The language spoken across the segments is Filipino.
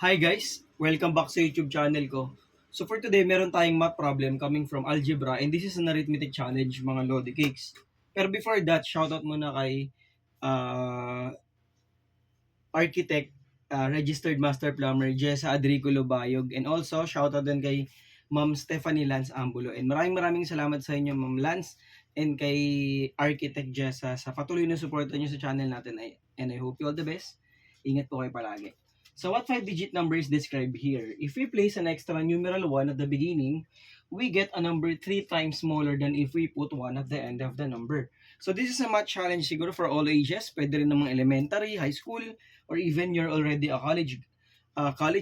Hi guys! Welcome back sa YouTube channel ko. So for today, meron tayong math problem coming from algebra and this is an arithmetic challenge mga Lodi Cakes. Pero before that, shoutout muna kay uh, architect, registered master plumber Jessa Adrico Lobayog, and also shoutout din kay Ma'am Stephanie Lance Ambulo. And maraming salamat sa inyo Ma'am Lance and kay architect Jessa sa patuloy na suporta niyo sa channel natin. And I hope you all the best. Ingat po kayo palagi. So what 5-digit number is described here? If we place an extra numeral 1 at the beginning, we get a number 3 times smaller than if we put 1 at the end of the number. So this is a math challenge siguro for all ages. Pwede rin namang elementary, high school, or even you're already a college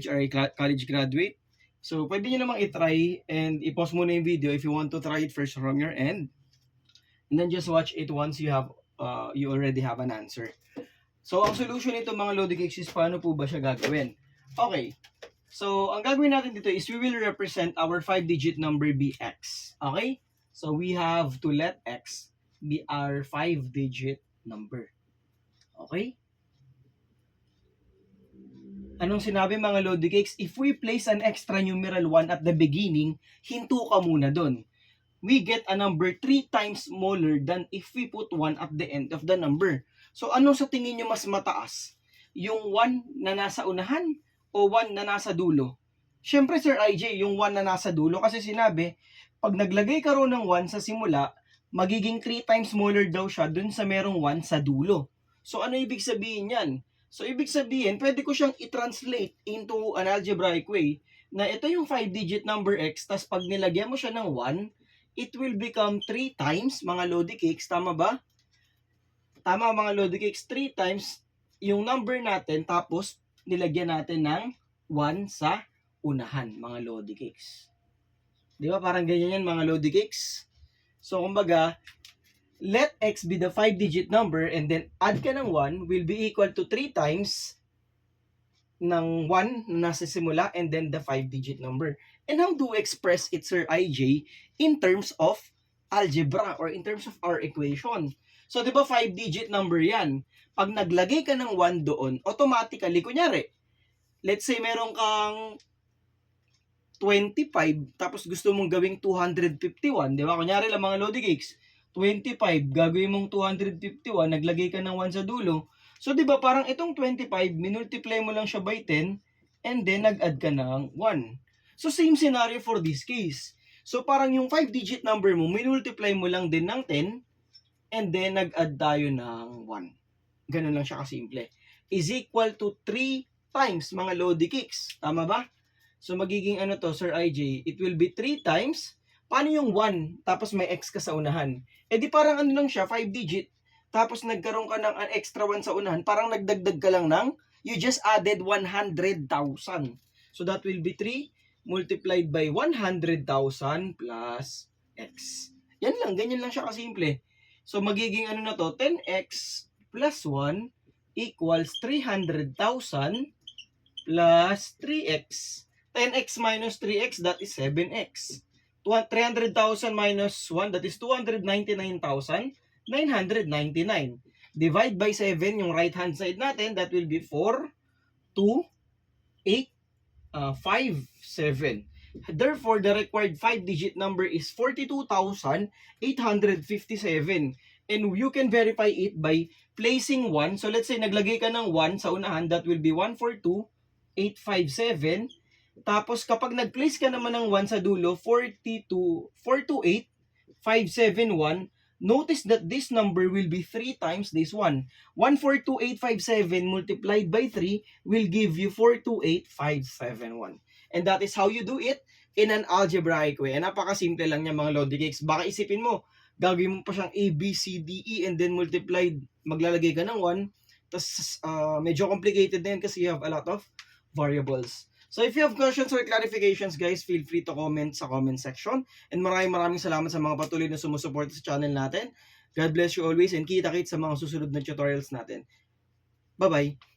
or a college graduate. So pwede nyo namang i-try and i-pause muna yung video if you want to try it first from your end. And then just watch it once you already have an answer. So, ang solution nito mga Lodi Cakes is paano po ba siya gagawin? Okay. So, ang gagawin natin dito is we will represent our 5-digit number bx. Okay? So, we have to let x be our 5-digit number. Okay? Anong sinabi mga Lodi Cakes? If we place an extra numeral 1 at the beginning, hinto ka muna dun. We get a number 3 times smaller than if we put 1 at the end of the number. So ano sa tingin nyo mas mataas? Yung 1 na nasa unahan o 1 na nasa dulo? Siyempre Sir IJ, yung 1 na nasa dulo kasi sinabi, pag naglagay ka ro ng 1 sa simula, magiging 3 times smaller daw siya dun sa merong 1 sa dulo. So ano ibig sabihin yan? So ibig sabihin, pwede ko siyang i-translate into an algebraic way na ito yung 5-digit number x, tas pag nilagyan mo siya ng 1, it will become 3 times mga Lodi Cakes, tama ba? Tama mga Lodi Cakes, 3 times yung number natin tapos nilagyan natin ng 1 sa unahan mga Lodi Cakes. Di ba parang ganyan yan mga Lodi Cakes? So kumbaga, let x be the 5-digit number and then add ka ng 1 will be equal to 3 times ng 1 na nasa simula and then the 5-digit number. And how do we express it, Sir IJ, in terms of algebra or in terms of our equation? So, di ba 5-digit number yan? Pag naglagay ka ng 1 doon, automatically, kunyari, let's say meron kang 25, tapos gusto mong gawing 251, di ba? Kunyari lang mga Lodi Cakes, 25, gagawin mong 251, naglagay ka ng 1 sa dulo. So, di ba parang itong 25, minultiply mo lang siya by 10, and then nag-add ka ng 1. So, same scenario for this case. So, parang yung 5-digit number mo, minultiply mo lang din ng 10, and then nag-add tayo ng 1. Ganun lang siya kasimple. Is equal to 3 times mga Lodi Cakes. Tama ba? So magiging ano to, Sir IJ? It will be 3 times. Paano yung 1 tapos may x ka sa unahan? Eh di parang ano lang siya, 5 digit. Tapos nagkaroon ka ng an extra 1 sa unahan. Parang nagdagdag ka lang ng, you just added 100,000. So that will be 3 multiplied by 100,000 plus x. Yan lang, ganyan lang siya kasimple. So, magiging ano na to, 10x plus 1 equals 300,000 plus 3x. 10x minus 3x, that is 7x. 300,000 minus 1, that is 299,999. Divide by 7, yung right hand side natin, that will be 4, 2, 8, 5, 7. Therefore, the required 5-digit number is 42,857. And you can verify it by placing 1. So, let's say, naglagay ka ng 1 sa unahan. That will be 142,857. Tapos, kapag nag-place ka naman ng 1 sa dulo, 428,571. Notice that this number will be 3 times this one. 142,857 multiplied by 3 will give you 428,571. And that is how you do it in an algebraic way. And napakasimple lang niya mga Lodi Cakes. Baka isipin mo, gagawin mo pa siyang A, B, C, D, E and then multiplied, maglalagay ka ng 1. Tapos medyo complicated din kasi you have a lot of variables. So if you have questions or clarifications guys, feel free to comment sa comment section. And maraming salamat sa mga patuloy na sumusuporta sa channel natin. God bless you always and kita-kits sa mga susunod na tutorials natin. Bye-bye!